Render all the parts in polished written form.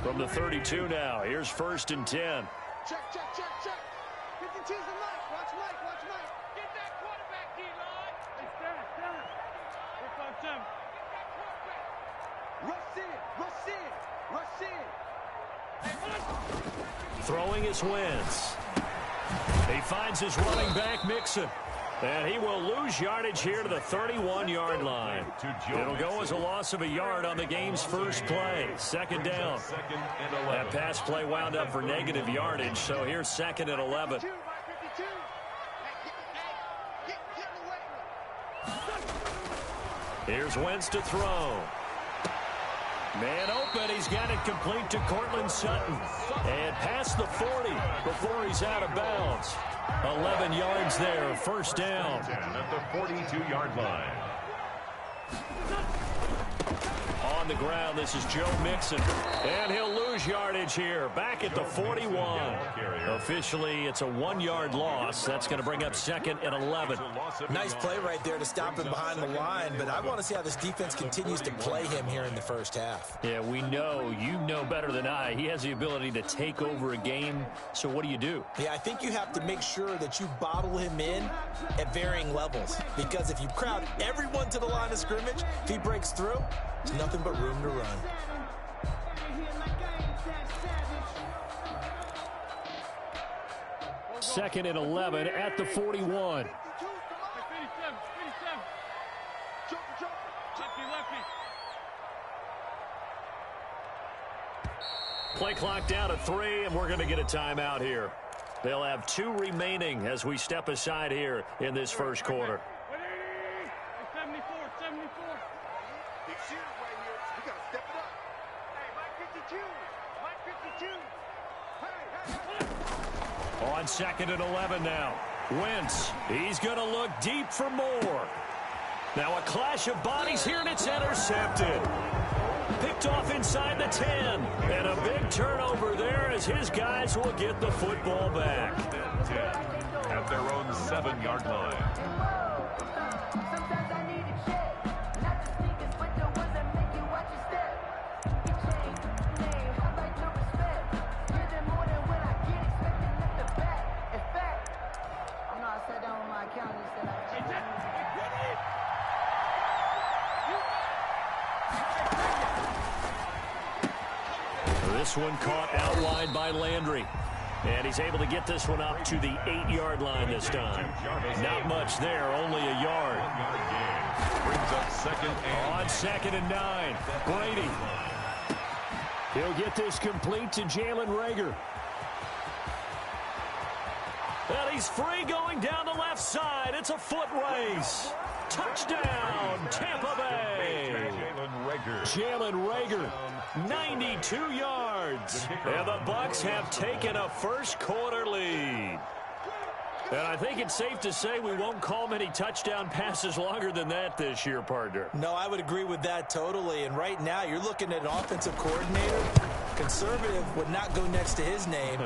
From the 32 now, here's 1st and 10. Check. 52's the Mike. Watch Mike. Get that quarterback, D-line. Hey, stand. Here comes Tim. Get that quarterback. Rush in. Throwing is Wentz. He finds his running back, Mixon. And he will lose yardage here to the 31-yard line. It'll go as a loss of a yard on the game's first play. 2nd down. That pass play wound up for negative yardage, so here's 2nd and 11. Here's Wentz to throw. Man open, he's got it complete to Cortland Sutton. And past the 40 before he's out of bounds. 11 yards there, 1st down. At the 42-yard line. On the ground, this is Joe Mixon. And he'll lose yardage here, back at the 41. Officially, it's a 1-yard loss. That's going to bring up 2nd and 11. Nice play right there to stop him behind the line, but I want to see how this defense continues to play him here in the first half. Yeah, we know, you know better than I, he has the ability to take over a game. So what do? Yeah, I think you have to make sure that you bottle him in at varying levels, because if you crowd everyone to the line of scrimmage, if he breaks through, there's nothing but room to run. Second and 11 at the 41. Play clock down to 3, and we're going to get a timeout here. They'll have 2 remaining as we step aside here in this first quarter. 74. Big shooter right here. We got to step it up. Hey, Mike 52. Hey. On 2nd and 11 now. Wentz, he's going to look deep for more. Now a clash of bodies here, and it's intercepted. Picked off inside the 10. And a big turnover there as his guys will get the football back. 10 at their own 7-yard line. This one caught outlined by Landry. And he's able to get this one up to the 8-yard line this time. Not much there, only a yard. Brings up 2nd and on 2nd and 9. Brady. He'll get this complete to Jalen Reagor. And he's free going down the left side. It's a foot race. Touchdown, Tampa Bay. Jalen Reagor, 92 yards. And the Bucs have taken a first quarter lead. And I think it's safe to say we won't call many touchdown passes longer than that this year, partner. No, I would agree with that totally. And right now, you're looking at an offensive coordinator. Conservative would not go next to his name.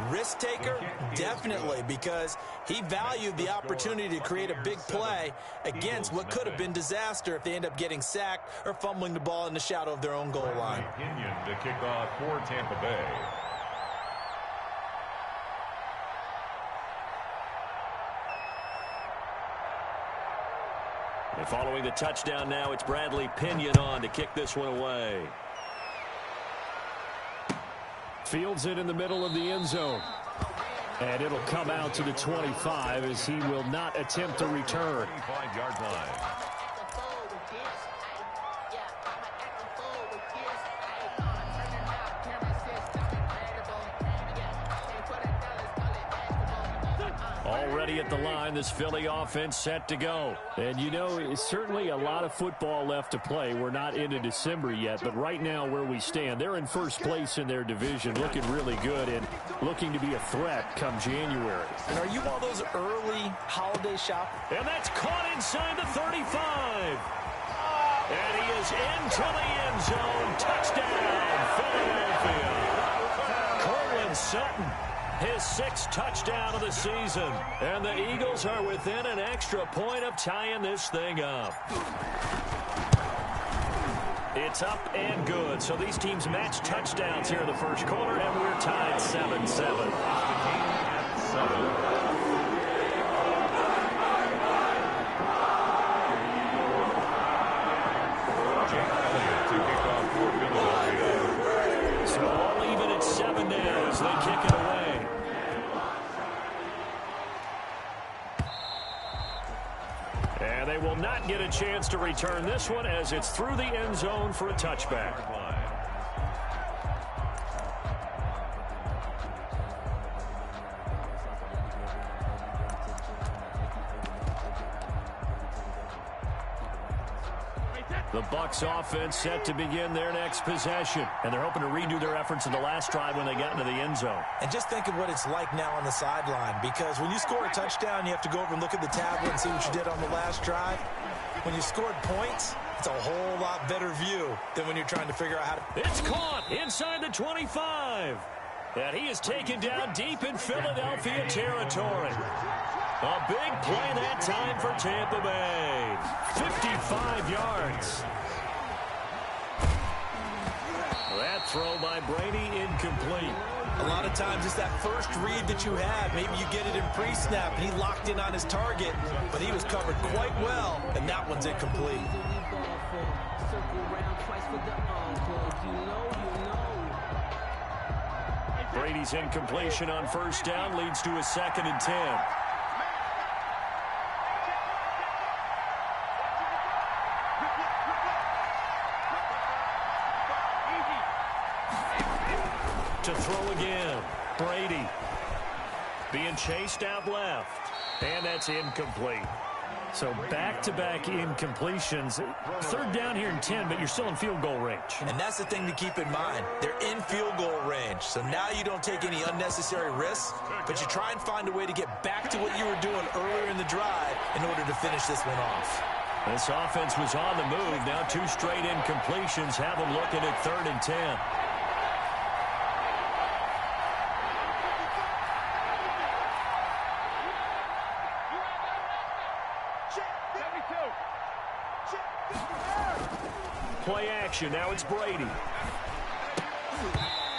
Risk taker, definitely, because he valued the opportunity to create a big play against what could have been disaster if they end up getting sacked or fumbling the ball in the shadow of their own goal line. Opinion to kick off for Tampa Bay. And following the touchdown now, it's Bradley Pinion on to kick this one away. Fields it in the middle of the end zone. And it'll come out to the 25 as he will not attempt to return. 25-yard line. Already at the line, this Philly offense set to go. And, you know, it's certainly a lot of football left to play. We're not into December yet, but right now where we stand, they're in first place in their division, looking really good and looking to be a threat come January. And are you one of those early holiday shoppers? And that's caught inside the 35. And he is into the end zone. Touchdown, Philadelphia. Cortland Sutton. His 6th touchdown of the season. And the Eagles are within an extra point of tying this thing up. It's up and good. So these teams match touchdowns here in the first quarter, and we're tied 7-7. So all even at 7 now as they kick it away. And they will not get a chance to return this one as it's through the end zone for a touchback. The Bucs offense set to begin their next possession. And they're hoping to redo their efforts in the last drive when they got into the end zone. And just think of what it's like now on the sideline, because when you score a touchdown, you have to go over and look at the tablet and see what you did on the last drive. When you scored points, it's a whole lot better view than when you're trying to figure out how to... It's caught inside the 25. And he is taken down deep in Philadelphia territory. A big play that time for Tampa Bay. 55 yards. That throw by Brady incomplete. A lot of times it's that first read that you have. Maybe you get it in pre-snap, and he locked in on his target, but he was covered quite well, and that one's incomplete. Brady's incompletion on first down leads to a 2nd and 10. To throw again. Brady being chased out left. And that's incomplete. So back-to-back incompletions. 3rd down here and 10, but you're still in field goal range. And that's the thing to keep in mind. They're in field goal range. So now you don't take any unnecessary risks, but you try and find a way to get back to what you were doing earlier in the drive in order to finish this one off. This offense was on the move. Now 2 straight incompletions have them looking at 3rd and 10. Play action. Now it's Brady.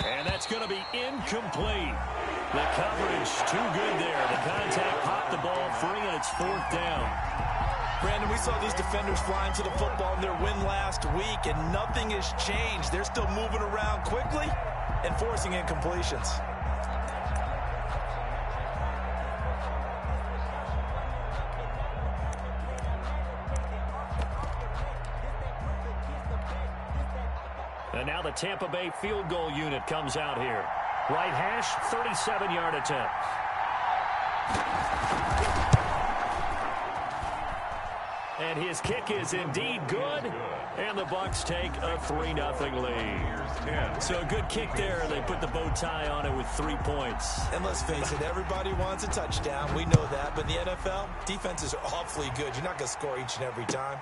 And that's going to be incomplete. The coverage too good there. The contact popped the ball free, and it's 4th down. Brandon, we saw these defenders flying to the football in their win last week, and nothing has changed. They're still moving around quickly and forcing incompletions. And now the Tampa Bay field goal unit comes out here. Right hash, 37-yard attempt. And his kick is indeed good. And the Bucs take a 3-0 lead. So a good kick there. They put the bow tie on it with 3 points. And let's face it, everybody wants a touchdown. We know that. But in the NFL, defenses are awfully good. You're not going to score each and every time.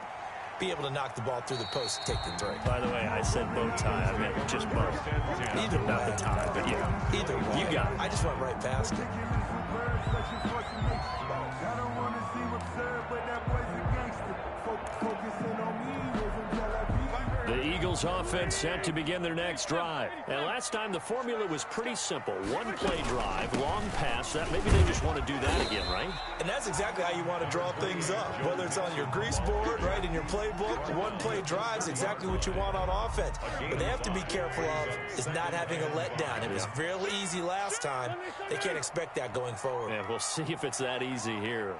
Be able to knock the ball through the post and take the 3. By the way, I said bow tie. I meant just bow. Either way. Not the tie, but yeah. Either way. You got it. I just went right past it. The Eagles offense set to begin their next drive. And last time the formula was pretty simple. 1-play drive, long pass. That maybe they just want to do that again, right? And that's exactly how you want to draw things up. Whether it's on your grease board, right, in your playbook, 1-play drive is exactly what you want on offense. What they have to be careful of is not having a letdown. It was real easy last time. They can't expect that going forward. And we'll see if it's that easy here.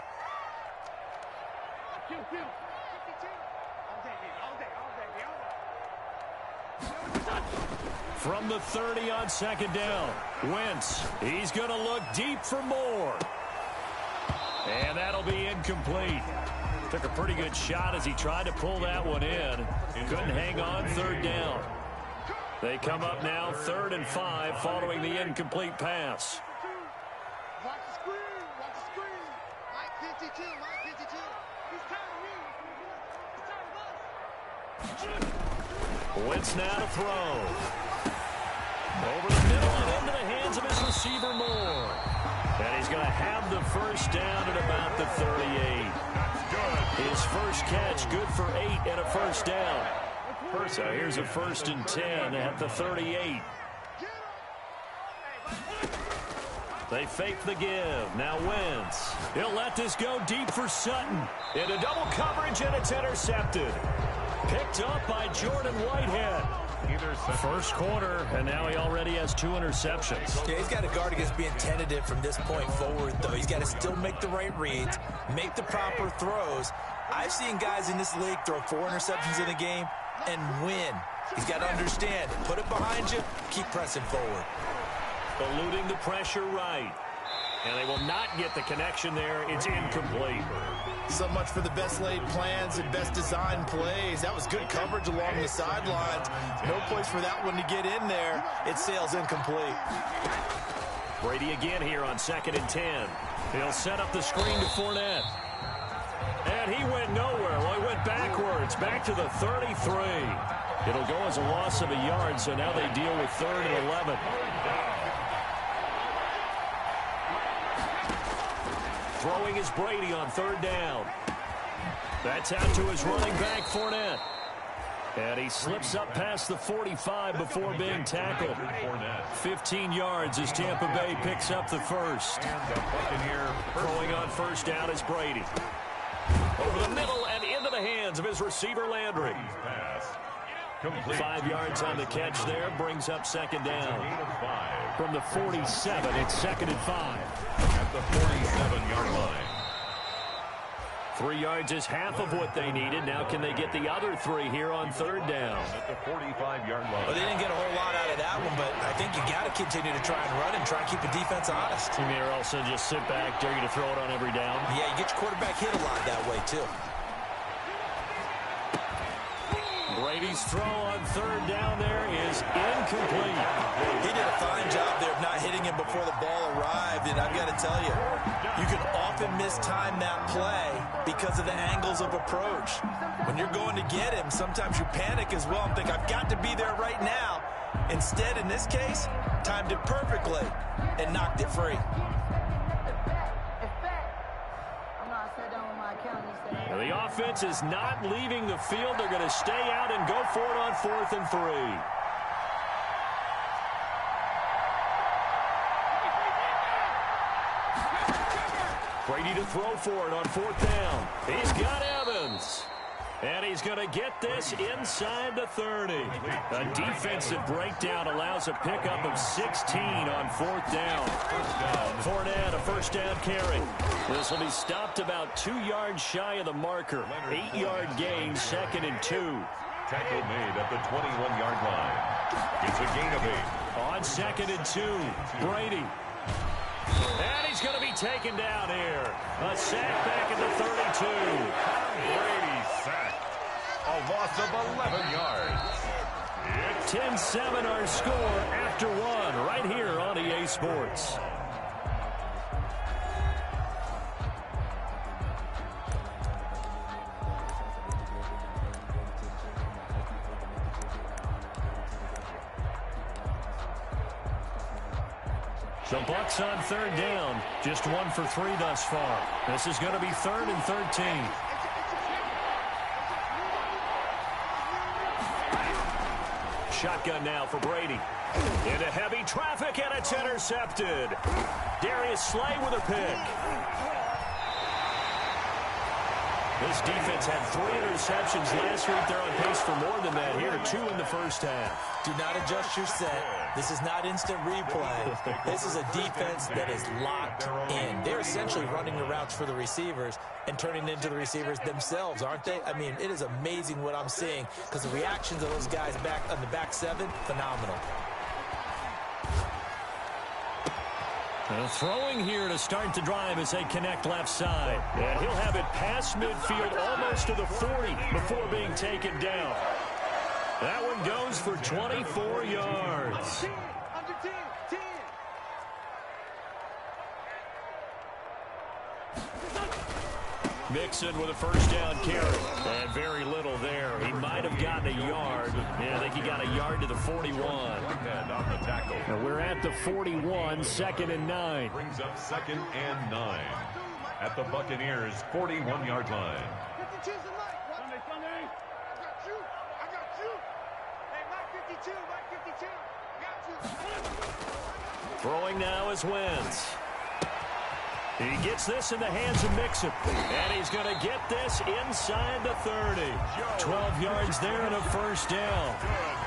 From the 30 on 2nd down, Wentz, he's going to look deep for more. And that'll be incomplete. Took a pretty good shot as he tried to pull that one in. Couldn't hang on 3rd down. They come up now 3rd and 5 following the incomplete pass. Watch the screen. Watch the screen. Mike 52. Mike 52. He's tired of me. Wentz now to throw. Over the middle and into the hands of his receiver Moore. And he's going to have the first down at about the 38. His first catch good for 8 and a first down. So here's a 1st and 10 at the 38. They fake the give. Now Wentz. He'll let this go deep for Sutton. Into double coverage, and it's intercepted. Picked up by Jordan Whitehead. First quarter, and now he already has 2 interceptions. Yeah, he's got to guard against being tentative from this point forward, though. He's got to still make the right reads, make the proper throws. I've seen guys in this league throw 4 interceptions in a game and win. He's got to understand, put it behind you, keep pressing forward. Eluding the pressure right. And they will not get the connection there. It's incomplete. So much for the best laid plans and best designed plays. That was good coverage along the sidelines. No place for that one to get in there. It sails incomplete. Brady again here on 2nd and 10. He'll set up the screen to Fournette. And he went nowhere. Well, he went backwards, back to the 33. It'll go as a loss of a yard, so now they deal with 3rd and 11. Throwing is Brady on 3rd down. That's out to his running back, Fournette. And he slips up past the 45 before being tackled. 15 yards as Tampa Bay picks up the first. Throwing on 1st down is Brady. Over the middle and into the hands of his receiver, Landry. 5 yards on the catch there, brings up 2nd down. From the 47, it's 2nd and 5. At the 47-yard line. 3 yards is half of what they needed. Now can they get the other 3 here on 3rd down? At the 45-yard line. Well, they didn't get a whole lot out of that one, but I think you got to continue to try and run and try and keep the defense honest. You may also just sit back, dare you to throw it on every down. Yeah, you get your quarterback hit a lot that way, too. Brady's throw on 3rd down there is incomplete. He did a fine job there of not hitting him before the ball arrived, and I've got to tell you, you can often mistime that play because of the angles of approach. When you're going to get him, sometimes you panic as well and think, I've got to be there right now. Instead, in this case, timed it perfectly and knocked it free. Now the offense is not leaving the field. They're going to stay out and go for it on 4th and 3. Brady to throw for it on 4th down. He's got Evans. And he's going to get this inside the 30. A defensive breakdown allows a pickup of 16 on 4th down. Fournette, a 1st down carry. This will be stopped about 2 yards shy of the marker. 8-yard gain, 2nd and 2. Tackle made at the 21-yard line. It's a gain of 8. On 2nd and 2, Brady. And he's going to be taken down here. A sack back at the 32. Brady sacked. A loss of 11 yards. 10-7 our score after 1 right here on EA Sports. The Bucs on 3rd down. Just 1 for 3 thus far. This is going to be 3rd and 13. Shotgun now for Brady. Into heavy traffic, and it's intercepted. Darius Slay with a pick. This defense had 3 interceptions last week. They're on pace for more than that here. 2 in the first half. Do not adjust your set. This is not instant replay. This is a defense that is locked in. They're essentially running the routes for the receivers and turning into the receivers themselves, aren't they? I mean, it is amazing what I'm seeing because the reactions of those guys back on the back 7, phenomenal. Throwing here to start the drive as they connect left side. And he'll have it past midfield almost to the 40 before being taken down. That one goes for 24 yards. Mixon with a 1st down carry. And very little there. He might have gotten a yard. Yeah, I think he got a yard to the 41. And we're at the 41, 2nd and 9. Brings up 2nd and 9. At the Buccaneers' 41-yard line. 52, right 52. Got you. Throwing now is Wentz. He gets this in the hands of Mixon, and he's going to get this inside the 30. 12 yards there and a first down.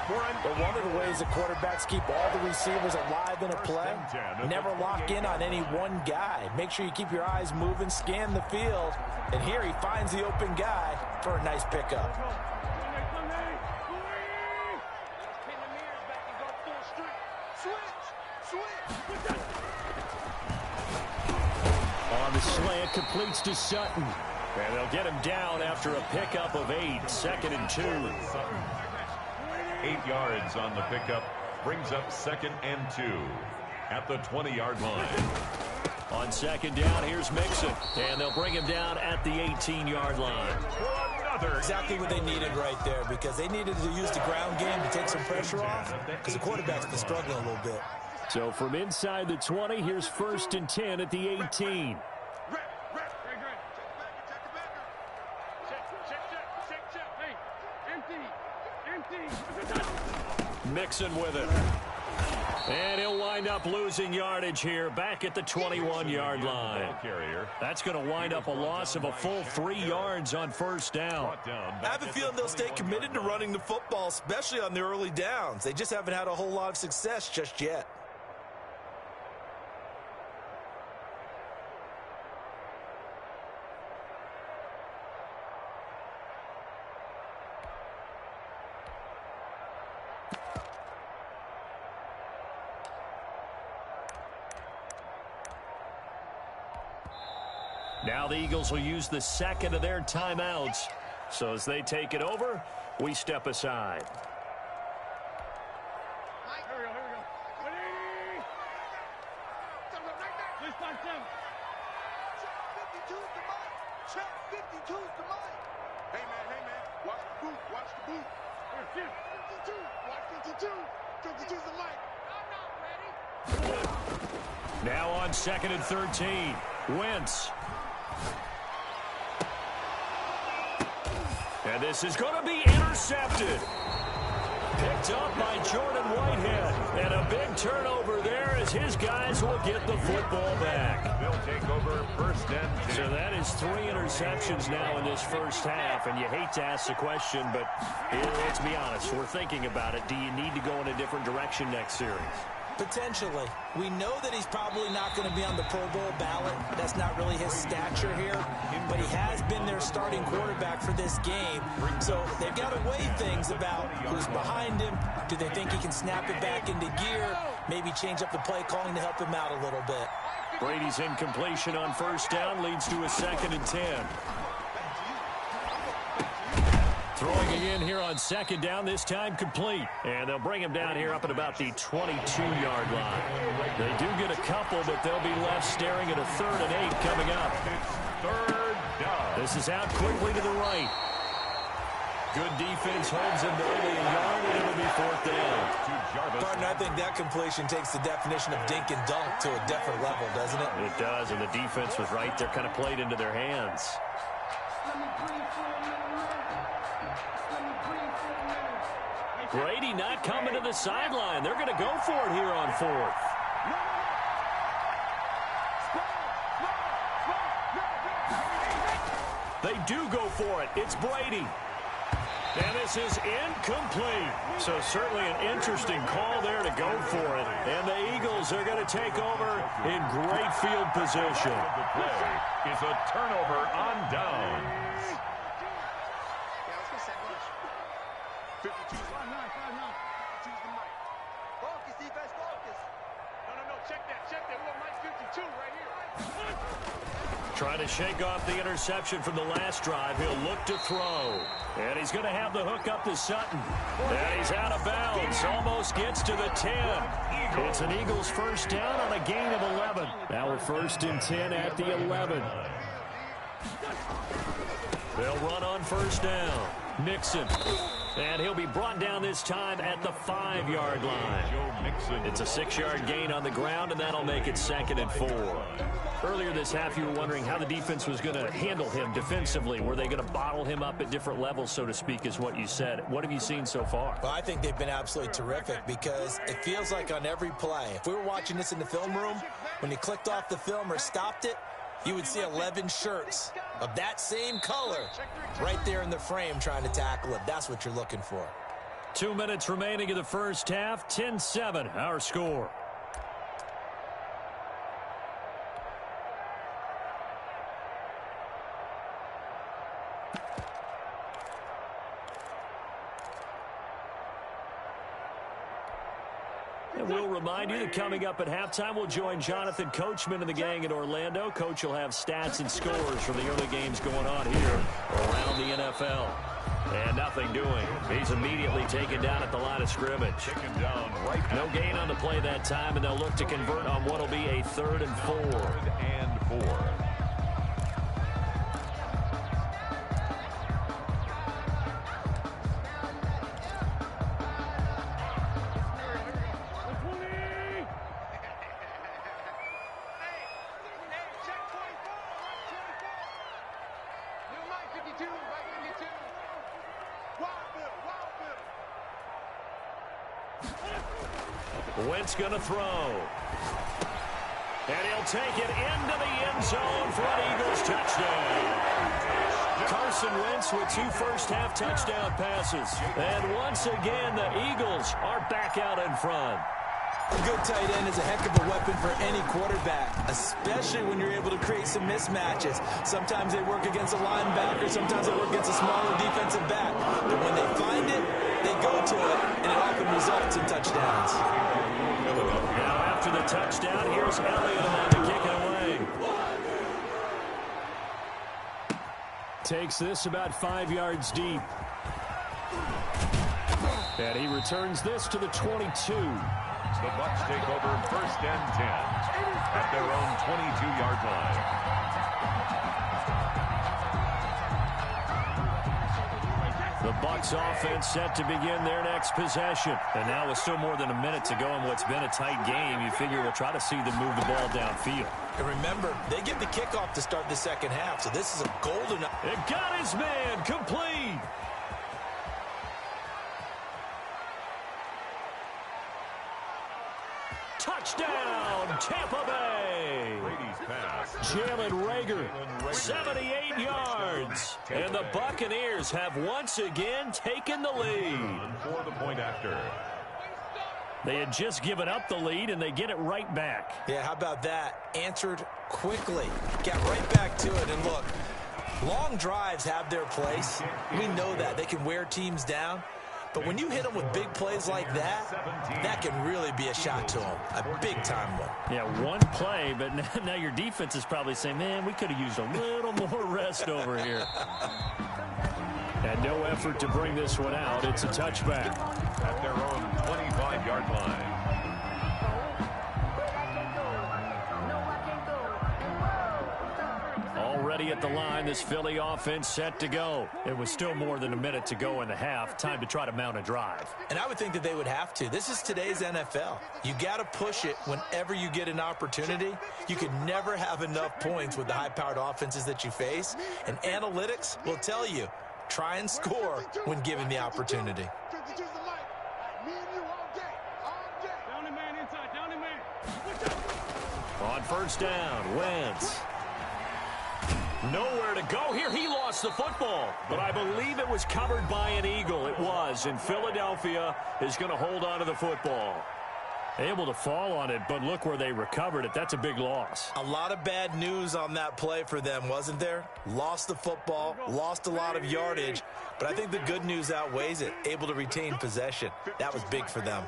But one of the ways that quarterbacks keep all the receivers alive in a play, never lock in on any one guy. Make sure you keep your eyes moving, scan the field, and here he finds the open guy for a nice pickup. On the slant, completes to Sutton. And they'll get him down after a pickup of 8, 2nd and 2. 8 yards on the pickup, brings up 2nd and 2 at the 20-yard line. On 2nd down, here's Mixon. And they'll bring him down at the 18-yard line. Exactly what they needed right there, because they needed to use the ground game to take some pressure off, because the quarterback's been struggling a little bit. So from inside the 20, here's 1st and 10 at the 18. Mixon with it. And he'll wind up losing yardage here back at the 21-yard line. That's going to wind up a loss of a full 3 yards on 1st down. I have a feeling they'll stay committed to running the football, especially on the early downs. They just haven't had a whole lot of success just yet. Now the Eagles will use the 2nd of their timeouts. So as they take it over, we step aside. Here we go. Ready? Please find 7. Check 52's the mic. Check 52's the mic. Hey, man. Watch the booth. Watch the booth. Here, 52. Watch 52. 52's the mic. I'm not ready. Now on 2nd and 13. Wentz. And this is going to be intercepted. Picked up by Jordan Whitehead. And a big turnover there as his guys will get the football back. They'll take over 1st and 10. So that is 3 interceptions now in this first half. And you hate to ask the question, but let's be honest. We're thinking about it. Do you need to go in a different direction next series? Potentially. We know that he's probably not going to be on the Pro Bowl ballot. That's not really his stature here. But he has been their starting quarterback for this game. So they've got to weigh things about who's behind him. Do they think he can snap it back into gear? Maybe change up the play calling to help him out a little bit. Brady's incompletion on 1st down leads to a 2nd and 10. Throwing again here on 2nd down, this time complete. And they'll bring him down here up at about the 22-yard line. They do get a couple, but they'll be left staring at a 3rd and 8 coming up. 3rd down. This is out quickly to the right. Good defense holds him to only a yard, and it'll be 4th down. Pardon, I think that completion takes the definition of dink and dunk to a different level, doesn't it? It does, and the defense was right there, kind of played into their hands. Brady not coming to the sideline. They're going to go for it here on 4th. They do go for it. It's Brady. And this is incomplete. So certainly an interesting call there to go for it. And the Eagles are going to take over in great field position. The play is a turnover on down. 52's the mic. Focus, defense, focus. No, check that. We want Mike 52 right here. Trying to shake off the interception from the last drive. He'll look to throw. And he's going to have the hook up to Sutton. And he's out of bounds. Almost gets to the 10. It's an Eagles 1st down on a gain of 11. Now we're 1st and 10 at the 11. They'll run on 1st down. Nixon. And he'll be brought down this time at the 5-yard line. It's a 6-yard gain on the ground, and that'll make it 2nd and 4. Earlier this half, you were wondering how the defense was going to handle him defensively. Were they going to bottle him up at different levels, so to speak, is what you said. What have you seen so far? Well, I think they've been absolutely terrific because it feels like on every play, if we were watching this in the film room, when you clicked off the film or stopped it, you would see 11 shirts of that same color right there in the frame trying to tackle it. That's what you're looking for. 2 minutes remaining in the first half. 10-7, our score. And we'll remind you that coming up at halftime, we'll join Jonathan Coachman and the gang in Orlando. Coach will have stats and scores from the early games going on here around the NFL. And nothing doing. He's immediately taken down at the line of scrimmage. No gain on the play that time, and they'll look to convert on what will be a 3rd and 4. 3rd and 4. Wentz going to throw. And he'll take it into the end zone for an Eagles touchdown. Carson Wentz with 2 first-half touchdown passes. And once again, the Eagles are back out in front. A good tight end is a heck of a weapon for any quarterback, especially when you're able to create some mismatches. Sometimes they work against a linebacker, sometimes they work against a smaller defensive back. But when they find it, they go to it, and it often results in touchdowns. Now after the touchdown, here's Elliott on to kick it away. Takes this about 5 yards deep. And he returns this to the 22. The Bucs take over 1st and 10 at their own 22-yard line. The Bucs offense set to begin their next possession. And now with still more than a minute to go in what's been a tight game, you figure we'll try to see them move the ball downfield. And remember, they get the kickoff to start the second half, so this is a golden... It got his man complete. Touchdown, Tampa Bay. Brady's pass. Jalen Reagor, 78 yards. And the Buccaneers have once again taken the lead. For the point after. They had just given up the lead, and they get it right back. Yeah, how about that? Answered quickly. Got right back to it, and look, long drives have their place. We know that. They can wear teams down. But when you hit them with big plays like that, that can really be a shot to them. A big-time one. Yeah, one play, but now your defense is probably saying, man, we could have used a little more rest over here. And no effort to bring this one out. It's a touchback. At their own 25-yard line. Already at the line, this Philly offense set to go. It was still more than a minute to go in the half. Time to try to mount a drive. And I would think that they would have to. This is today's NFL. You got to push it whenever you get an opportunity. You can never have enough points with the high-powered offenses that you face. And analytics will tell you, try and score when given the opportunity. On first down, Wentz. Nowhere to go here. He lost the football, but I believe it was covered by an Eagle. It was, and Philadelphia is going to hold on to the football. Able to fall on it, but look where they recovered it. That's a big loss. A lot of bad news on that play for them, wasn't there? Lost the football, lost a lot of yardage, but I think the good news outweighs it. Able to retain possession. That was big for them.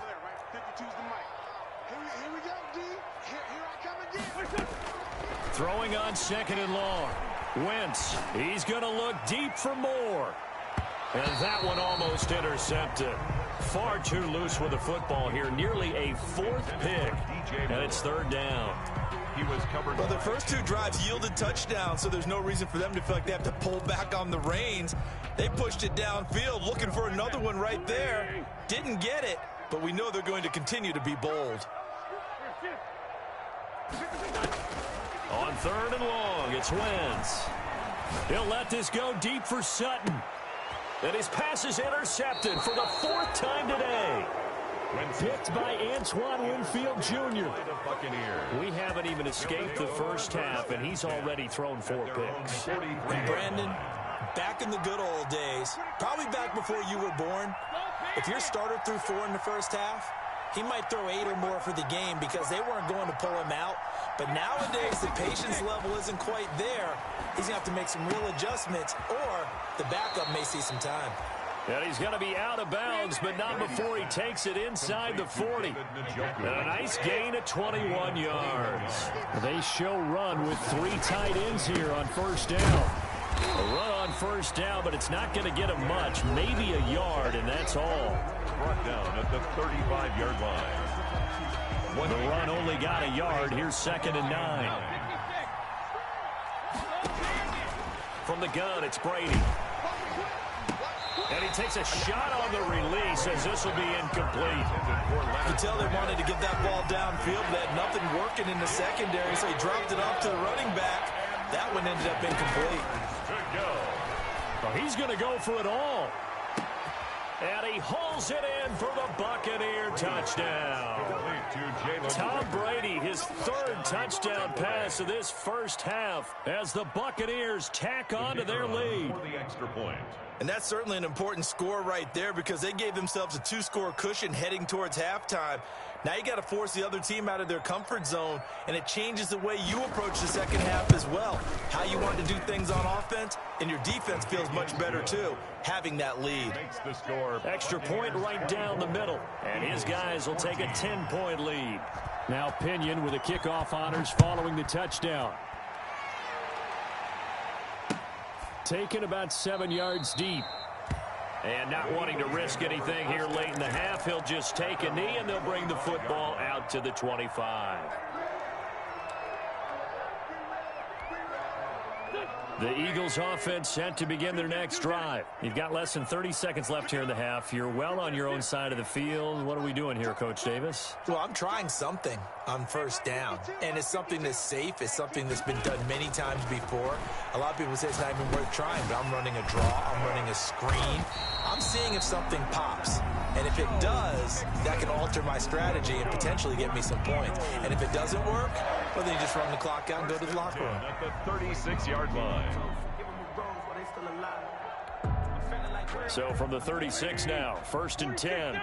Throwing on 2nd and long. Wentz, he's going to look deep for more. And that one almost intercepted. Far too loose with the football here. Nearly a fourth pick. And it's third down. He was covered. Well, the first two drives yielded touchdowns, so there's no reason for them to feel like they have to pull back on the reins. They pushed it downfield, looking for another one right there. Didn't get it, but we know they're going to continue to be bold. On third and long, it's Wentz. He'll let this go deep for Sutton. And his pass is intercepted for the fourth time today. Picked by Antoine Winfield Jr. We haven't even escaped the first half, and he's already thrown 4 picks. And Brandon, back in the good old days, probably back before you were born, if your starter threw 4 in the first half, he might throw 8 or more for the game because they weren't going to pull him out. But nowadays, the patience level isn't quite there. He's going to have to make some real adjustments, or the backup may see some time. And he's going to be out of bounds, but not before he takes it inside the 40. And a nice gain of 21 yards. They show run with 3 tight ends here on first down. A run on first down, but it's not going to get him much. Maybe a yard, and that's all. Brought down at the 35-yard line. The run only got a yard. Here's 2nd and 9. From the gun, it's Brady. And he takes a shot on the release as this will be incomplete. You can tell they wanted to get that ball downfield. They had nothing working in the secondary, so he dropped it off to the running back. That one ended up incomplete. Well, he's going to go for it all. And he hauls it in for the Buccaneer touchdown. Tom Brady, his 3rd touchdown pass of this first half as the Buccaneers tack on to their lead. For the extra point. And that's certainly an important score right there because they gave themselves a 2-score cushion heading towards halftime. Now you got to force the other team out of their comfort zone, and it changes the way you approach the second half as well. How you want to do things on offense, and your defense feels much better too, having that lead. Makes the score. Extra point right down the middle, and his guys will take a 10-point lead. Now Pinion with the kickoff honors following the touchdown. Taken about 7 yards deep. And not wanting to risk anything here late in the half, he'll just take a knee, and they'll bring the football out to the 25. The Eagles offense set to begin their next drive. You've got less than 30 seconds left here in the half. You're well on your own side of the field. What are we doing here, Coach Davis? Well, I'm trying something on first down, and it's something that's safe. It's something that's been done many times before. A lot of people say it's not even worth trying, but I'm running a draw. I'm running a screen. I'm seeing if something pops. And if it does, that can alter my strategy and potentially get me some points. And if it doesn't work, well, then you just run the clock out and go to the locker room. At the 36-yard line. So from the 36 now, 1st and 10.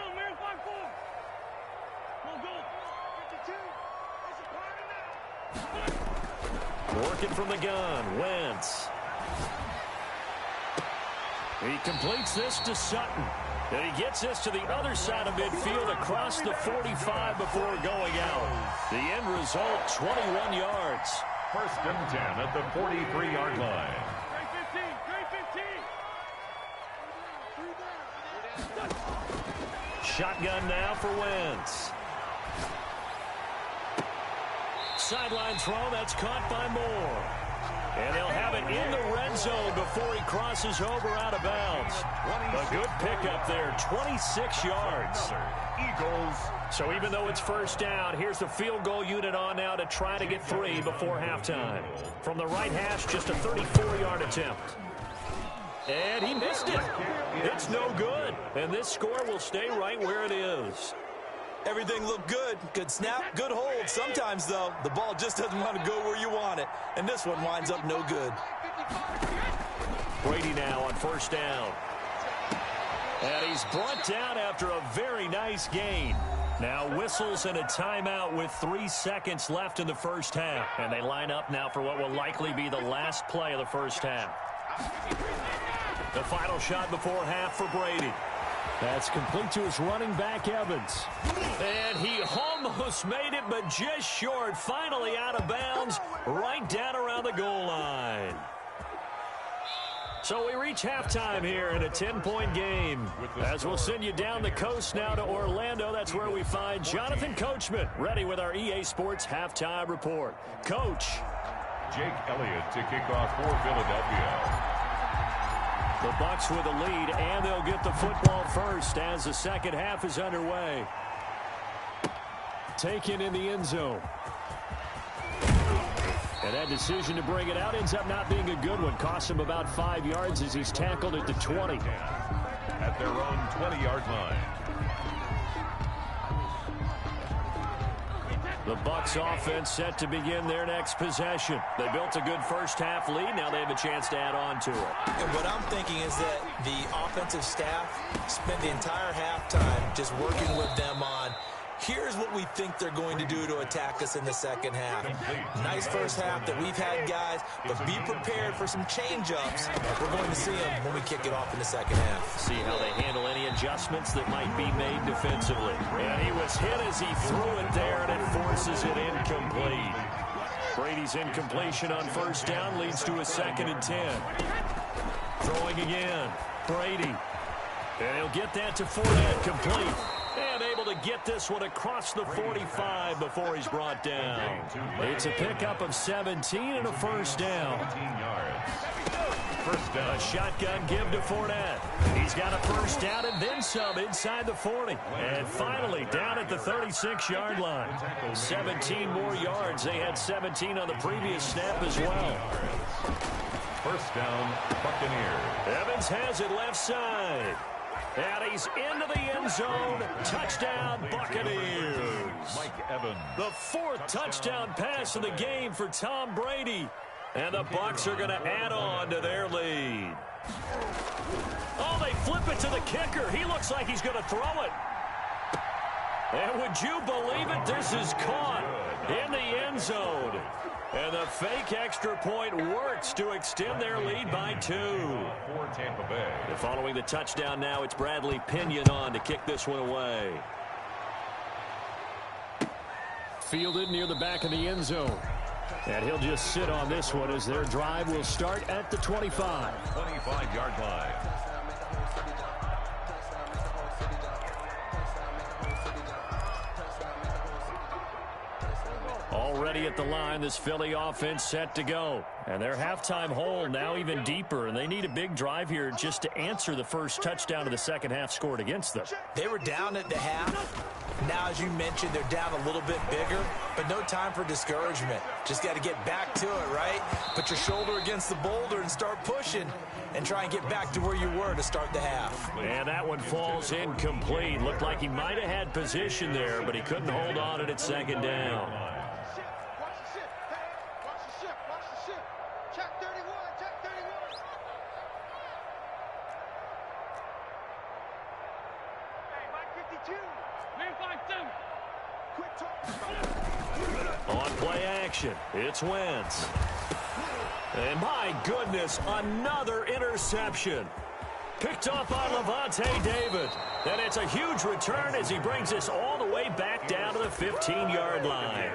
Working from the gun, Wentz. He completes this to Sutton. And he gets this to the other side of midfield across the 45 before going out. The end result, 21 yards. 1st and 10 at the 43-yard line. Shotgun now for Wentz. Sideline throw, that's caught by Moore. And he'll have it in the red zone before he crosses over out of bounds. A good pickup there, 26 yards. Eagles. So even though it's first down, here's the field goal unit on now to try to get 3 before halftime. From the right hash, just a 34-yard attempt. And he missed it. It's no good. And this score will stay right where it is. Everything looked good. Good snap, good hold. Sometimes, though, the ball just doesn't want to go where you want it. And this one winds up no good. Brady now on first down. And he's brought down after a very nice gain. Now whistles and a timeout with 3 seconds left in the first half. And they line up now for what will likely be the last play of the first half. The final shot before half for Brady. That's complete to his running back, Evans. And he almost made it, but just short. Finally out of bounds, right down around the goal line. So we reach halftime here in a 10-point game. As we'll send you down the coast now to Orlando. That's where we find Jonathan Coachman ready with our EA Sports halftime report. Coach. Jake Elliott to kick off for Philadelphia. The Bucs with a lead, and they'll get the football first as the second half is underway. Taken in the end zone. And that decision to bring it out ends up not being a good one. Costs him about 5 yards as he's tackled at the 20. At their own 20-yard line. The Bucs offense set to begin their next possession. They built a good first-half lead. Now they have a chance to add on to it. And what I'm thinking is that the offensive staff spent the entire halftime just working with them on, here's what we think they're going to do to attack us in the second half. Nice first half that we've had, guys, but be prepared for some change-ups. We're going to see them when we kick it off in the second half. See how they handle any adjustments that might be made defensively. And he was hit as he threw it there, and it forces it incomplete. Brady's incompletion on first down leads to a 2nd and 10. Throwing again. Brady. And he'll get that to Fournette complete. And able to get this one across the 45 before he's brought down. It's a pickup of 17 and a first down. 17 yards. First down. A shotgun give to Fournette. He's got a first down and then some inside the 40. And finally down at the 36-yard line. 17 more yards. They had 17 on the previous snap as well. First down, Buccaneers. Evans has it left side. And he's into the end zone. Touchdown, Buccaneers. Mike Evans. The 4th touchdown pass of the game for Tom Brady. And the Bucs are going to add on to their lead. Oh, they flip it to the kicker. He looks like he's going to throw it. And would you believe it? This is caught in the end zone. And the fake extra point works to extend their lead by 2. For Tampa Bay. And following the touchdown now, it's Bradley Pinion on to kick this one away. Fielded near the back of the end zone. And he'll just sit on this one as their drive will start at the 25. 25-yard line. Already at the line, this Philly offense set to go. And their halftime hole now even deeper, and they need a big drive here just to answer the first touchdown of the second half scored against them. They were down at the half. Now, as you mentioned, they're down a little bit bigger, but no time for discouragement. Just got to get back to it, right? Put your shoulder against the boulder and start pushing and try and get back to where you were to start the half. And that one falls incomplete. Looked like he might have had position there, but he couldn't hold on it at second down. On play action, it's Wentz. And my goodness, another interception. Picked off by Levante David. And it's a huge return as he brings us all the way back down to the 15-yard line.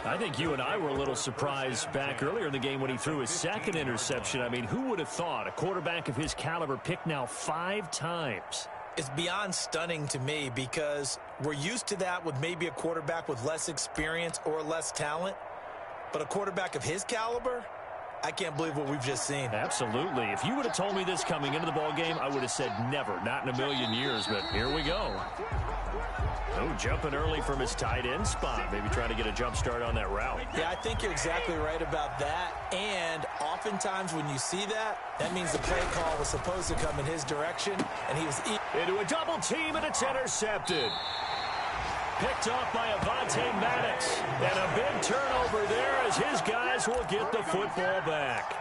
I think you and I were a little surprised back earlier in the game when he threw his 2nd interception. I mean, who would have thought a quarterback of his caliber picked now 5 times? It's beyond stunning to me because we're used to that with maybe a quarterback with less experience or less talent. But a quarterback of his caliber, I can't believe what we've just seen. Absolutely. If you would have told me this coming into the ball game, I would have said never, not in a million years. But here we go. Oh, jumping early from his tight end spot. Maybe trying to get a jump start on that route. Yeah, I think you're exactly right about that. And oftentimes when you see that, that means the play call was supposed to come in his direction, and he was into a double team, and it's intercepted. Picked off by Avonte Maddox. And a big turnover there as his guys will get the football back.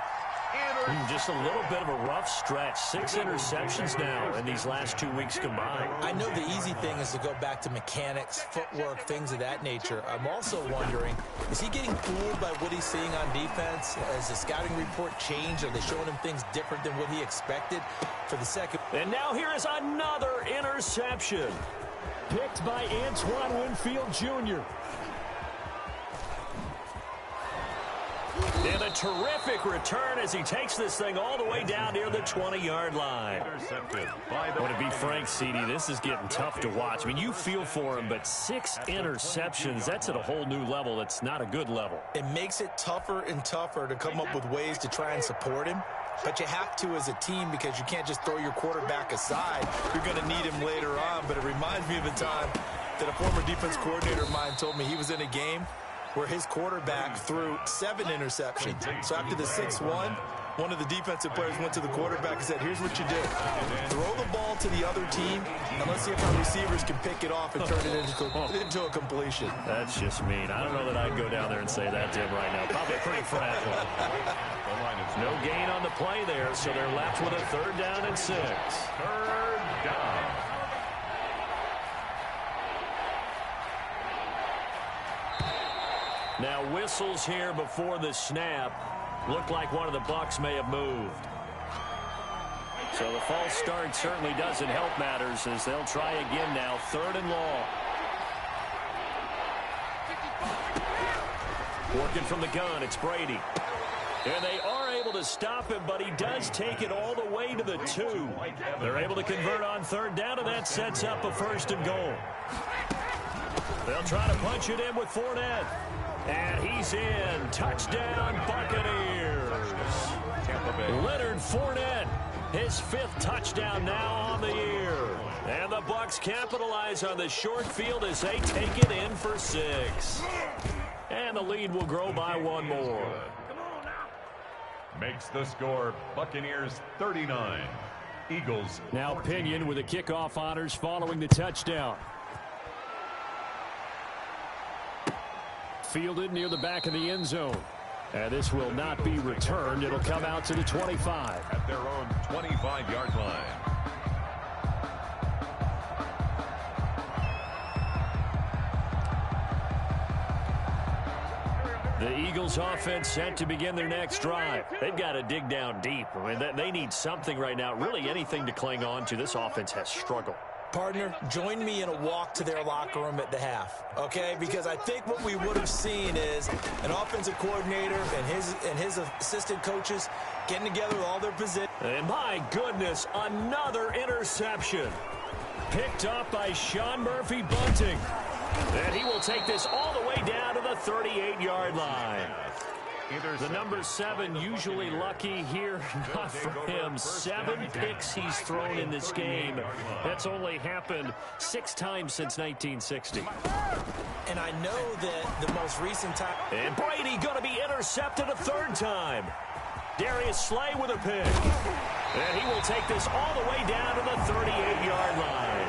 Just a little bit of a rough stretch. 6 interceptions now in these last 2 weeks combined. I know the easy thing is to go back to mechanics, footwork, things of that nature. I'm also wondering, is he getting fooled by what he's seeing on defense? Has the scouting report changed? Are they showing him things different than what he expected for the second? And now here is another interception. Picked by Antoine Winfield Jr. And a terrific return as he takes this thing all the way down near the 20-yard line. Would it be frank, CD? This is getting tough to watch. I mean, you feel for him, but 6 interceptions, that's at a whole new level. That's not a good level. It makes it tougher and tougher to come up with ways to try and support him. But you have to as a team because you can't just throw your quarterback aside. You're going to need him later on. But it reminds me of a time that a former defense coordinator of mine told me he was in a game where his quarterback threw 7 interceptions. So after the 6th one of the defensive players went to the quarterback and said, here's what you do. Throw the ball to the other team, and let's see if our receivers can pick it off and turn it into a completion. That's just mean. I don't know that I'd go down there and say that to him right now. Probably pretty fragile. No gain on the play there, so they're left with a 3rd down and 6. 3rd down. Now whistles here before the snap. Looked like one of the Bucs may have moved. So the false start certainly doesn't help matters as they'll try again now. 3rd and long. Working from the gun, it's Brady. And they are able to stop him, but he does take it all the way to the 2. They're able to convert on 3rd down, and that sets up a 1st and goal. They'll try to punch it in with Fournette. And he's in. Touchdown, Buccaneers. Leonard Fournette, his 5th touchdown now on the year. And the Bucs capitalize on the short field as they take it in for 6. And the lead will grow by 1 more. Makes the score Buccaneers 39. Eagles. Now Pinion with the kickoff honors following the touchdown. Fielded near the back of the end zone. And this will not be returned. It'll come out to the 25. At their own 25-yard line. The Eagles offense set to begin their next drive. They've got to dig down deep. I mean, they need something right now, really anything to cling on to. This offense has struggled. Partner, join me in a walk to their locker room at the half, okay? Because I think what we would have seen is an offensive coordinator and his assistant coaches getting together with all their positions. And my goodness, another interception. Picked up by Sean Murphy-Bunting. And he will take this all the way down to the 38-yard line. The number 7 usually lucky here, not for him. 7 picks he's thrown in this game. That's only happened 6 times since 1960. And I know that the most recent time. And Brady going to be intercepted a 3rd time. Darius Slay with a pick. And he will take this all the way down to the 38-yard line.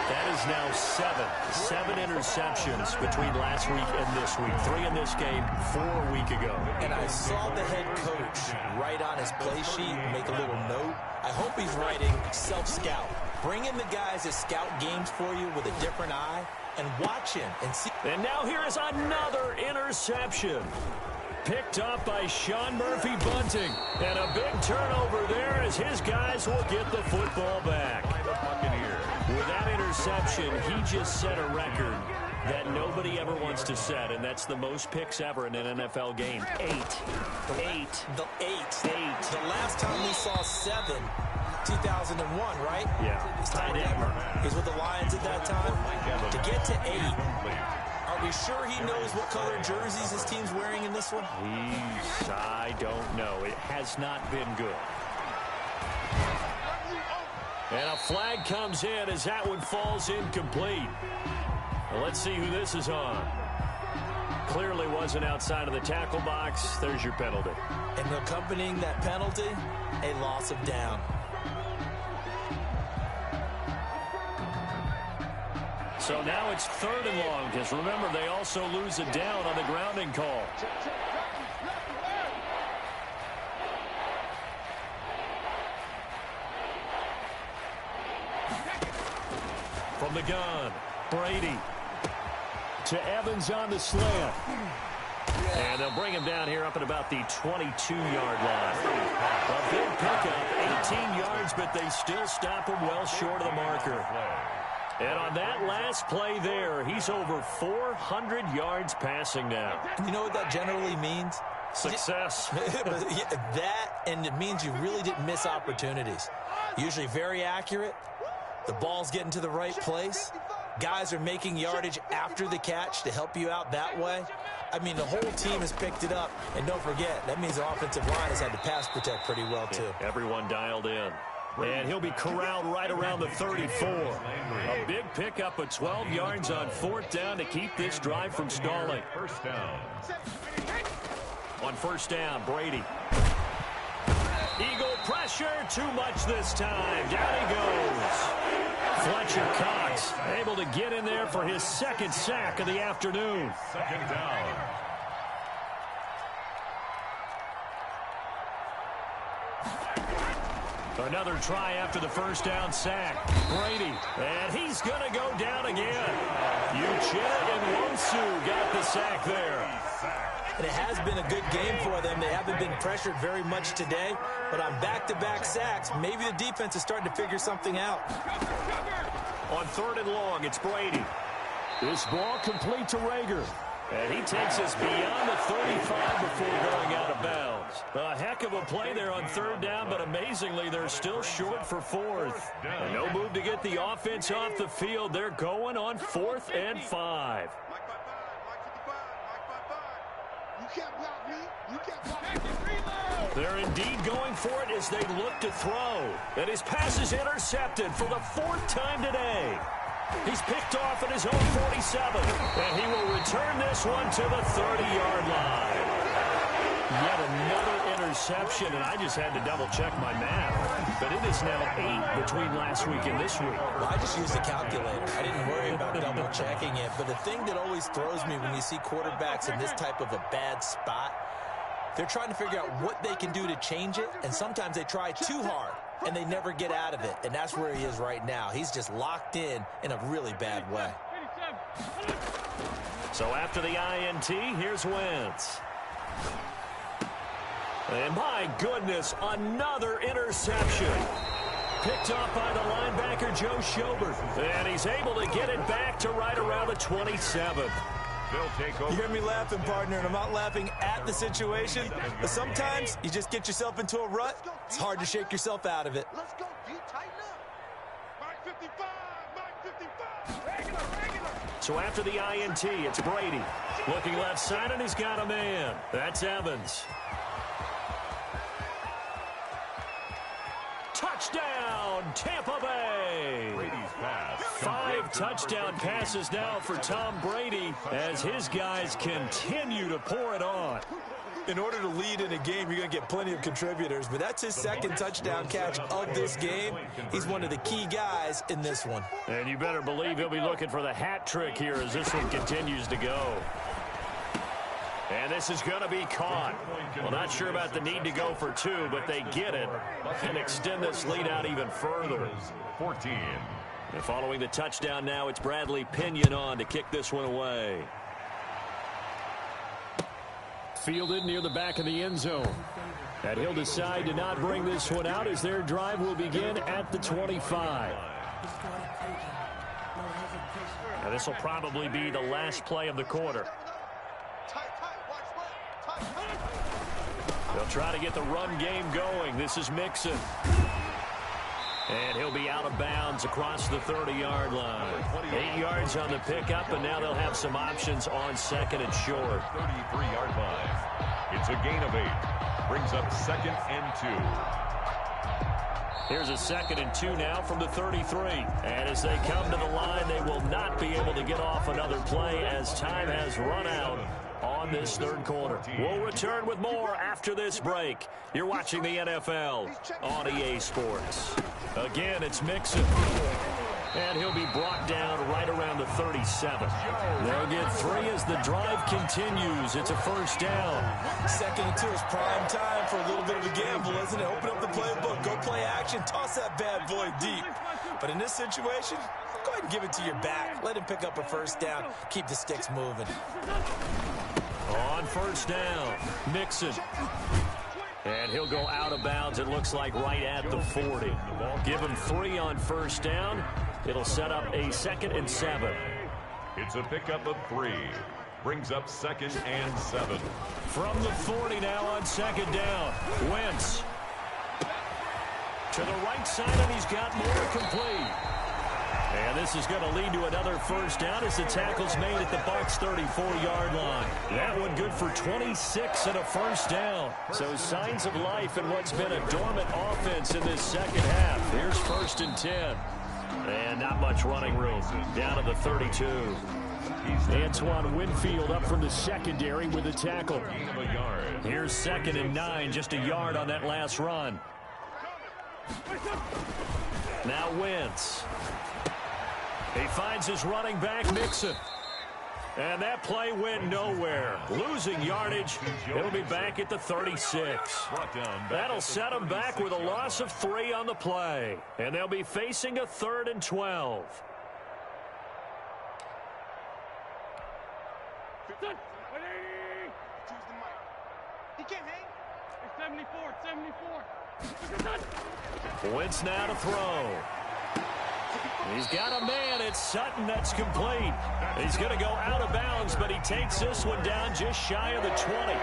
That is now 7 interceptions between last week and this week. 3 in this game, 4 a week ago. And I saw the head coach write on his play sheet and make a little note. I hope he's writing self-scout. Bring in the guys that scout games for you with a different eye and watch him and see. And now here is another interception. Picked up by Sean Murphy-Bunting. And a big turnover there as his guys will get the football back. With that interception, he just set a record that nobody ever wants to set, and that's the most picks ever in an NFL game. 8. The last time we saw 7, 2001, right? Yeah. He's tied in. He's with the Lions at that time. To get to 8, are we sure he knows what color jerseys his team's wearing in this one? I don't know. It has not been good. And a flag comes in as that one falls incomplete. Well, let's see who this is on. Clearly wasn't outside of the tackle box. There's your penalty. And accompanying that penalty, a loss of down. So now it's 3rd and long, because remember, they also lose a down on the grounding call. From the gun, Brady to Evans on the slant. And they'll bring him down here up at about the 22-yard line. A big pickup, 18 yards, but they still stop him well short of the marker. And on that last play there, he's over 400 yards passing now. You know what that generally means? Success. But yeah, that, and it means you really didn't miss opportunities. Usually very accurate. The ball's getting to the right place. Guys are making yardage after the catch to help you out that way. I mean, the whole team has picked it up. And don't forget, that means the offensive line has had to pass protect pretty well, too. Everyone dialed in. And he'll be corralled right around the 34. A big pickup of 12 yards on 4th down to keep this drive from stalling. First down. On 1st down, Brady. Eagle pressure, too much this time. Down he goes. Fletcher Cox able to get in there for his 2nd sack of the afternoon. 2nd down. Another try after the 1st down sack. Brady, and he's going to go down again. Uchenna and Nwosu got the sack there. And it has been a good game for them. They haven't been pressured very much today, but on back-to-back sacks, maybe the defense is starting to figure something out. On 3rd and long, it's Brady. This ball complete to Rager. And he takes us beyond the 35 before going out of bounds. A heck of a play there on 3rd down, but amazingly, they're still short for 4th. And no move to get the offense off the field. They're going on 4th and 5. They're indeed going for it as they look to throw. And his pass is intercepted for the 4th time today. He's picked off at his own 47. And he will return this one to the 30-yard line. Yet another interception, and I just had to double-check my math. But it is now 8 between last week and this week. Well, I just used a calculator. I didn't worry about double-checking it. But the thing that always throws me when you see quarterbacks in this type of a bad spot, they're trying to figure out what they can do to change it, and sometimes they try too hard, and they never get out of it. And that's where he is right now. He's just locked in a really bad way. So after the INT, here's Wentz. And my goodness, another interception. Picked off by the linebacker, Joe Schobert. And he's able to get it back to right around the 27. You hear me laughing, partner, and I'm not laughing at the situation, but sometimes you just get yourself into a rut. It's hard to shake yourself out of it. Let's go, D. Tighten up. Mike 55, Mike 55. Regular. So after the INT, it's Brady. Looking left side, and he's got a man. That's Evans. Touchdown, Tampa Bay. Brady's pass. 5 touchdown passes now for Tom Brady as his guys continue to pour it on. In order to lead in a game, you're going to get plenty of contributors, but that's his 2nd touchdown catch of this game. He's one of the key guys in this one. And you better believe he'll be looking for the hat trick here as this one continues to go. And this is going to be caught. Well, not sure about the need to go for 2, but they get it and extend this lead out even further. 14. And following the touchdown now, it's Bradley Pinion on to kick this one away. Fielded near the back of the end zone. And he'll decide to not bring this one out as their drive will begin at the 25. Now this will probably be the last play of the quarter. They'll try to get the run game going. This is Mixon. And he'll be out of bounds across the 30-yard line. 8 yards on the pickup, and now they'll have some options on 2nd and short. 33-yard line. It's a gain of 8. Brings up 2nd and 2. Here's a 2nd and 2 now from the 33. And as they come to the line, they will not be able to get off another play as time has run out on this 3rd quarter. We'll return with more after this break. You're watching the NFL on EA Sports. Again, it's Mixon. And he'll be brought down right around the 37. They'll get 3 as the drive continues. It's a 1st down. 2nd and 2 is prime time for a little bit of a gamble, isn't it? Open up the playbook, go play action, toss that bad boy deep. But in this situation, go ahead and give it to your back. Let him pick up a 1st down. Keep the sticks moving. On 1st down, Mixon. And he'll go out of bounds, it looks like, right at the 40. Give him 3 on 1st down. It'll set up a 2nd and 7. It's a pickup of 3. Brings up 2nd and 7. From the 40 now on 2nd down. Wentz. To the right side, and he's got more complete. And this is going to lead to another first down as the tackle's made at the Bucs 34-yard line. That one good for 26 and a first down. So signs of life in what's been a dormant offense in this second half. Here's 1st and 10. And not much running room. Down to the 32. Antoine Winfield up from the secondary with a tackle. Here's 2nd and 9, just a yard on that last run. Now Wentz. He finds his running back, Mixon. And that play went nowhere. Losing yardage. He'll be back at the 36. That'll set him back with a loss of 3 on the play. And they'll be facing a 3rd and 12. He can't hang. It's 74, 74. Wentz now to throw. He's got a man. It's Sutton. That's complete. He's going to go out of bounds, but he takes this one down just shy of the 20.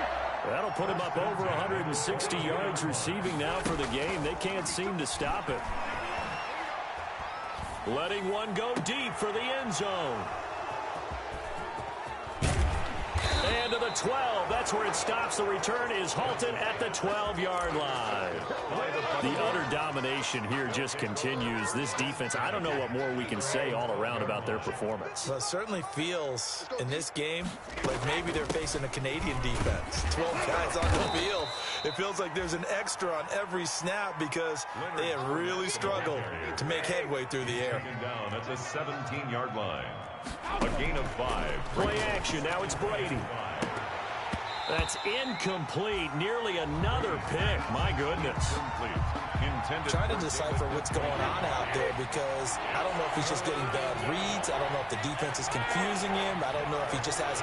That'll put him up over 160 yards receiving now for the game. They can't seem to stop it. Letting one go deep for the end zone. And to the 12. That's where it stops. The return is halted at the 12-yard line. The utter domination here just continues. This defense, I don't know what more we can say all around about their performance. Well, it certainly feels in this game like maybe they're facing a Canadian defense. 12 guys on the field. It feels like there's an extra on every snap because they have really struggled to make headway through the air. Down at the 17-yard line. A gain of 5. Play action. Now it's Brady. That's incomplete. Nearly another pick. My goodness. Trying to decipher what's going on out there because I don't know if he's just getting bad reads. I don't know if the defense is confusing him. I don't know if he just has,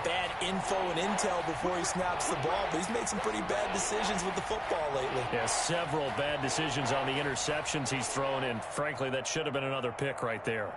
bad info and intel before he snaps the ball. But he's made some pretty bad decisions with the football lately. Yeah, several bad decisions on the interceptions he's thrown in. Frankly, that should have been another pick right there.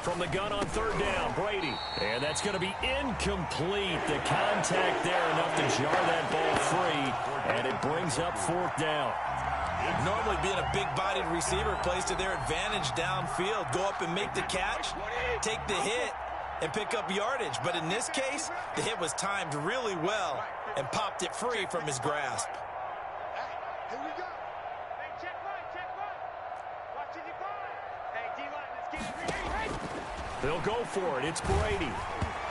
From the gun on 3rd down, Brady. And that's going to be incomplete. The contact there enough to jar that ball free. And it brings up 4th down. Normally being a big-bodied receiver plays to their advantage downfield. Go up and make the catch, take the hit, and pick up yardage. But in this case, the hit was timed really well and popped it free from his grasp. Here we go. Hey, check right. Watch it, hey, D-line, let's get it. They'll go for it. It's Brady.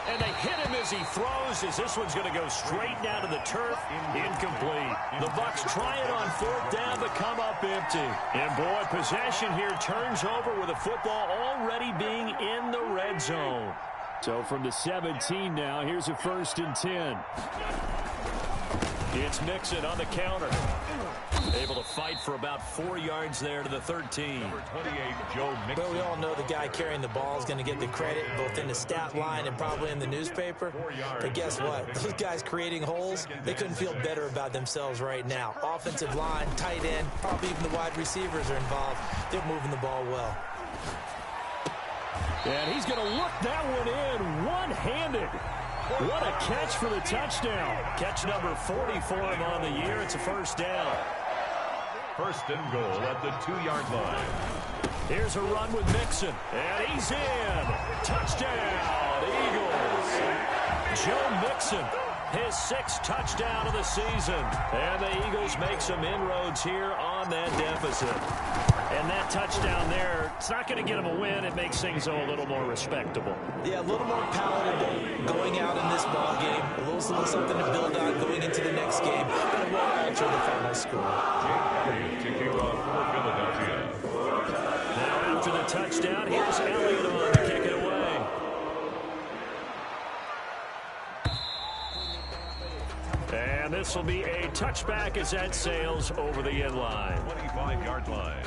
And they hit him as he throws, as this one's going to go straight down to the turf. Incomplete. The Bucs try it on 4th down, but come up empty. And boy, possession here turns over with the football already being in the red zone. So from the 17 now, here's a 1st and 10. It's Mixon on the counter. Able to fight for about 4 yards there to the 13. Number 28, Joe Mixon. But we all know the guy carrying the ball is going to get the credit both in the stat line and probably in the newspaper. But guess what? Those guys creating holes, they couldn't feel better about themselves right now. Offensive line, tight end, probably even the wide receivers are involved. They're moving the ball well. And he's going to look that one in one-handed. What a catch for the touchdown. Catch number 40 for him on the year. It's a 1st down. 1st and goal at the 2-yard line. Here's a run with Mixon. And he's in. Touchdown, Eagles. Joe Mixon, his 6th touchdown of the season. And the Eagles make some inroads here on that deficit. And that touchdown there, it's not going to get them a win. It makes things a little more respectable. Yeah, a little more palatable going out in this ball game. A little something to build on going into the next game. But it won't alter the final score. Kicking off for Philadelphia. Now after the touchdown, here's Elliott on to kick it away. And this will be a touchback as that sails over the end line. 25-yard line.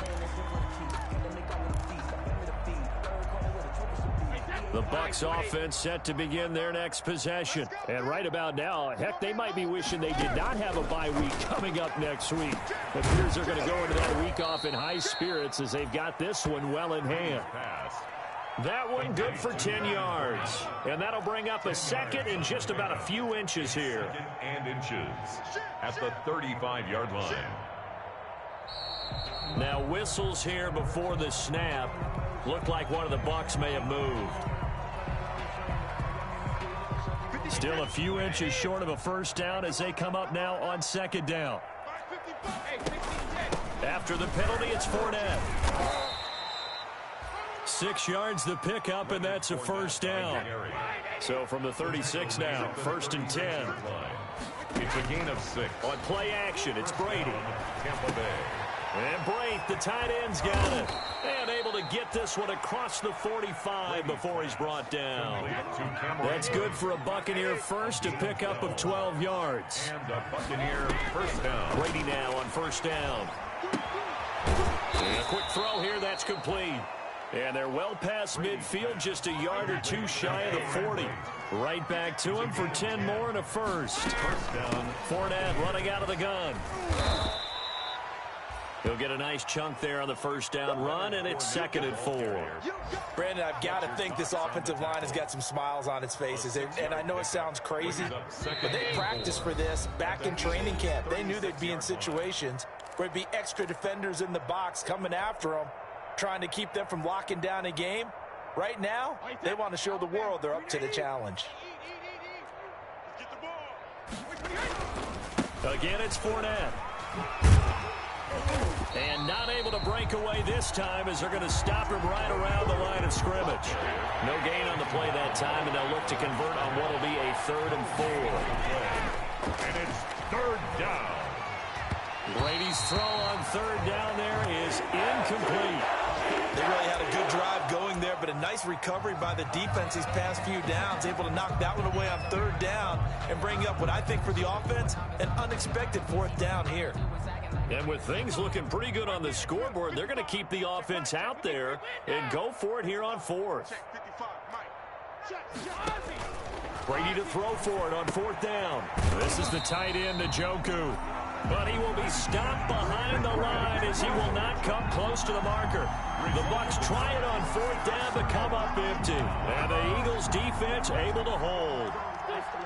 The Bucs offense set to begin their next possession. And right about now, heck, they might be wishing they did not have a bye week coming up next week. It appears they're going to go into that week off in high spirits as they've got this one well in hand. That one good for 10 yards. And that'll bring up a second and just about a few inches here. Second and inches at the 35-yard line. Now whistles here before the snap. Looked like one of the Bucs may have moved. Still a few inches short of a first down as they come up now on second down. After the penalty, it's Fournette. 6 yards the pickup, and that's a first down. So from the 36 now, first and 10. It's a gain of 6. On play action, it's Brady. Tampa Bay. And Brate, the tight end's got it. And able to get this one across the 45 before he's brought down. That's good for a Buccaneer first, a pickup of 12 yards. And a Buccaneer first down. Brady now on first down. And a quick throw here, that's complete. And they're well past midfield, just a yard or two shy of the 40. Right back to him for 10 more and a first. First down. Fournette running out of the gun. He'll get a nice chunk there on the first down run, and it's second and 4. Brandon, I've got to think this offensive line has got some smiles on its faces. And I know it sounds crazy, but they practiced for this back in training camp. They knew they'd be in situations where there'd be extra defenders in the box coming after them, trying to keep them from locking down a game. Right now, they want to show the world they're up to the challenge. Again, it's Fournette. And not able to break away this time as they're going to stop him right around the line of scrimmage. No gain on the play that time, and they'll look to convert on what will be a 3rd and 4. And it's 3rd down. Brady's throw on 3rd down there is incomplete. They really had a good drive going there, but a nice recovery by the defense these past few downs, able to knock that one away on 3rd down and bring up what I think for the offense, an unexpected 4th down here. And with things looking pretty good on the scoreboard, they're going to keep the offense out there and go for it here on 4th. Brady to throw for it on 4th down. This is the tight end, Njoku. But he will be stopped behind the line as he will not come close to the marker. The Bucs try it on 4th down but come up empty. And the Eagles defense able to hold.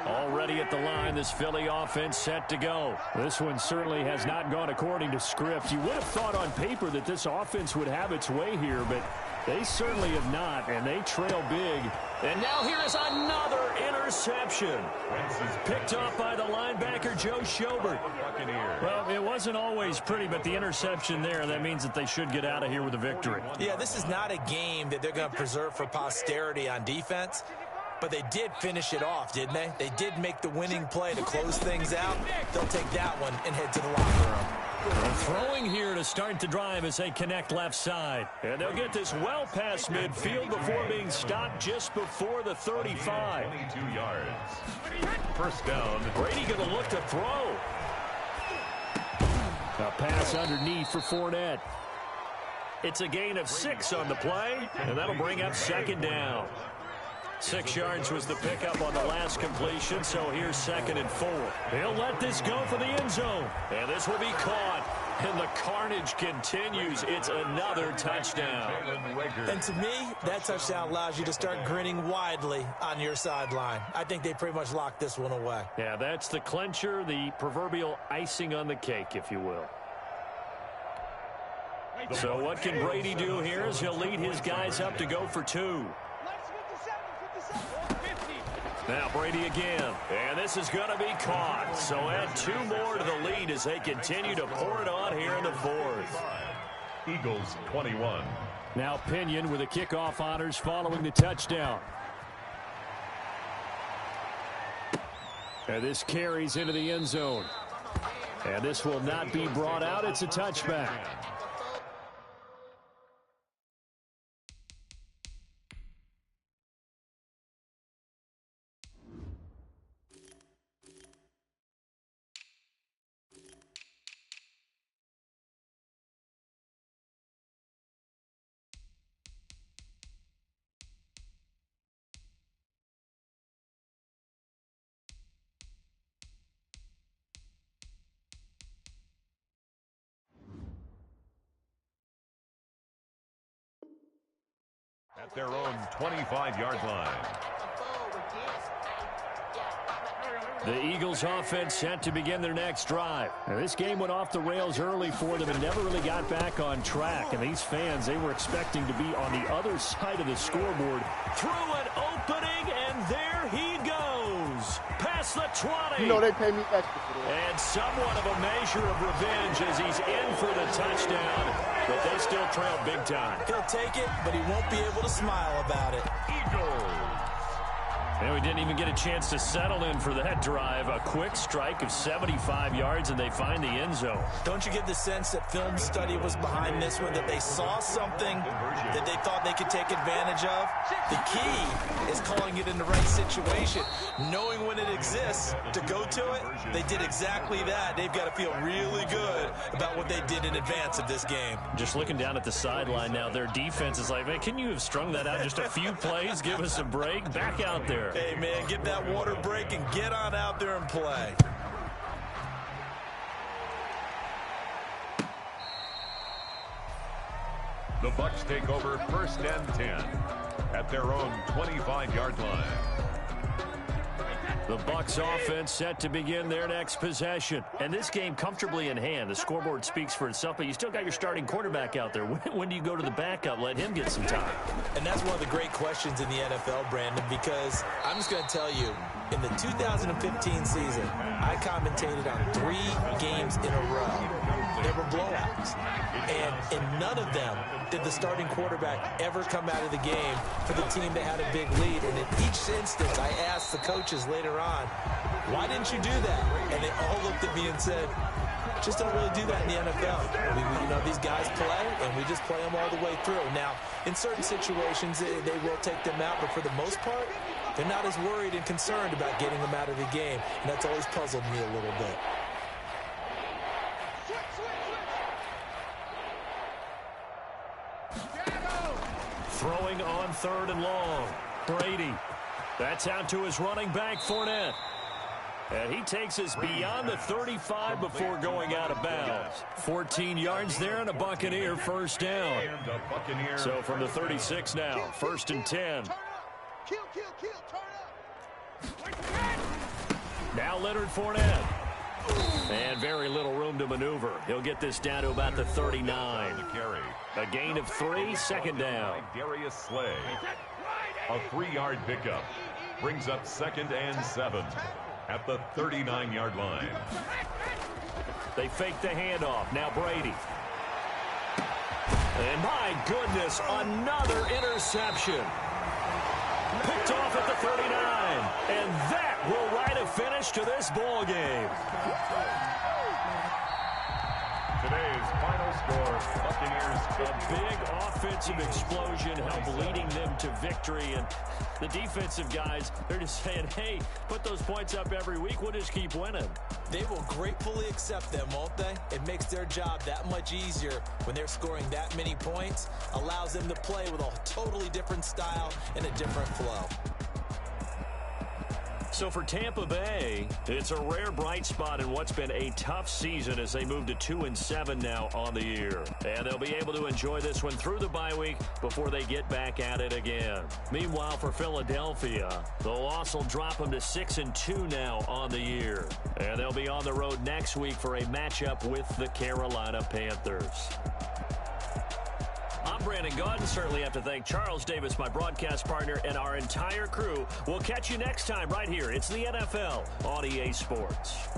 Already at the line, this Philly offense set to go. This one certainly has not gone according to script. You would have thought on paper that this offense would have its way here, but they certainly have not, and they trail big. And now here is another interception. Picked up by the linebacker, Joe Schobert. Well, it wasn't always pretty, but the interception there, that means that they should get out of here with a victory. Yeah, this is not a game that they're going to preserve for posterity on defense. But they did finish it off, didn't they? They did make the winning play to close things out. They'll take that one and head to the locker room. And throwing here to start the drive as they connect left side. And they'll get this well past midfield before being stopped just before the 35. 22 yards. First down. Brady going to look to throw. A pass underneath for Fournette. It's a gain of 6 on the play, and that'll bring up second down. 6 yards was the pickup on the last completion, so here's second and 4. He'll let this go for the end zone, and this will be caught. And the carnage continues. It's another touchdown. And to me, that touchdown allows you to start grinning widely on your sideline. I think they pretty much locked this one away. Yeah, that's the clincher, the proverbial icing on the cake, if you will. So what can Brady do here as he'll lead his guys up to go for 2. Now Brady again, and this is going to be caught. So add 2 more to the lead as they continue to pour it on here in the 4th. Eagles 21. Now Pinion with the kickoff honors following the touchdown. And this carries into the end zone. And this will not be brought out. It's a touchback. at their own 25-yard line. The Eagles offense set to begin their next drive. Now, this game went off the rails early for them and never really got back on track. And these fans, they were expecting to be on the other side of the scoreboard. Through an opening, and there he goes. Past the 20. You know they pay me extra for that. And somewhat of a measure of revenge as he's in for the touchdown. But they still trail big time. He'll take it, but he won't be able to smile about it. Eagles. And we didn't even get a chance to settle in for that drive. A quick strike of 75 yards, and they find the end zone. Don't you get the sense that film study was behind this one, that they saw something that they thought they could take advantage of? The key is calling it in the right situation. Knowing when it exists to go to it, they did exactly that. They've got to feel really good about what they did in advance of this game. Just looking down at the sideline now, their defense is like, man, can you have strung that out just a few plays? Give us a break. Back out there. Hey, man, get that water break and get on out there and play. The Bucs take over 1st and 10 at their own 25-yard line. The Bucs offense set to begin their next possession. And this game comfortably in hand. The scoreboard speaks for itself, but you still got your starting quarterback out there. When do you go to the backup? Let him get some time. And that's one of the great questions in the NFL, Brandon, because I'm just going to tell you, in the 2015 season, I commentated on 3 games in a row. They were blowouts. And in none of them did the starting quarterback ever come out of the game for the team that had a big lead. And in each instance, I asked the coaches later on, why didn't you do that? And they all looked at me and said, just don't really do that in the NFL. You know, these guys play, and we just play them all the way through. Now, in certain situations, they will take them out, but for the most part, they're not as worried and concerned about getting them out of the game. And that's always puzzled me a little bit. Throwing on 3rd and long. Brady. That's out to his running back, Fournette. And he takes us beyond the 35 before going out of bounds. 14 yards there and a Buccaneer first down. So from the 36 now, 1st and 10. Kill, turn up. Now Leonard Fournette. And very little room to maneuver. He'll get this down to about the 39. A gain of 3, 2nd down. Darius Slay. A 3-yard pickup. Brings up 2nd and 7 at the 39-yard line. They fake the handoff. Now Brady. And my goodness, another interception. Picked off at the 39. And that will write a finish to this ball game. Today's final score, Buccaneers. A big offensive explosion helped leading them to victory. And the defensive guys, they're just saying, hey, put those points up every week. We'll just keep winning. They will gratefully accept them, won't they? It makes their job that much easier when they're scoring that many points. Allows them to play with a totally different style and a different flow. So for Tampa Bay, it's a rare bright spot in what's been a tough season as they move to 2-7 now on the year. And they'll be able to enjoy this one through the bye week before they get back at it again. Meanwhile, for Philadelphia, the loss will drop them to 6-2 now on the year. And they'll be on the road next week for a matchup with the Carolina Panthers. I'm Brandon Gaudin. Certainly have to thank Charles Davis, my broadcast partner, and our entire crew. We'll catch you next time right here. It's the NFL on EA Sports.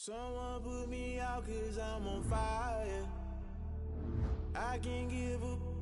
Someone put me out 'cause I'm on fire. I can't give up.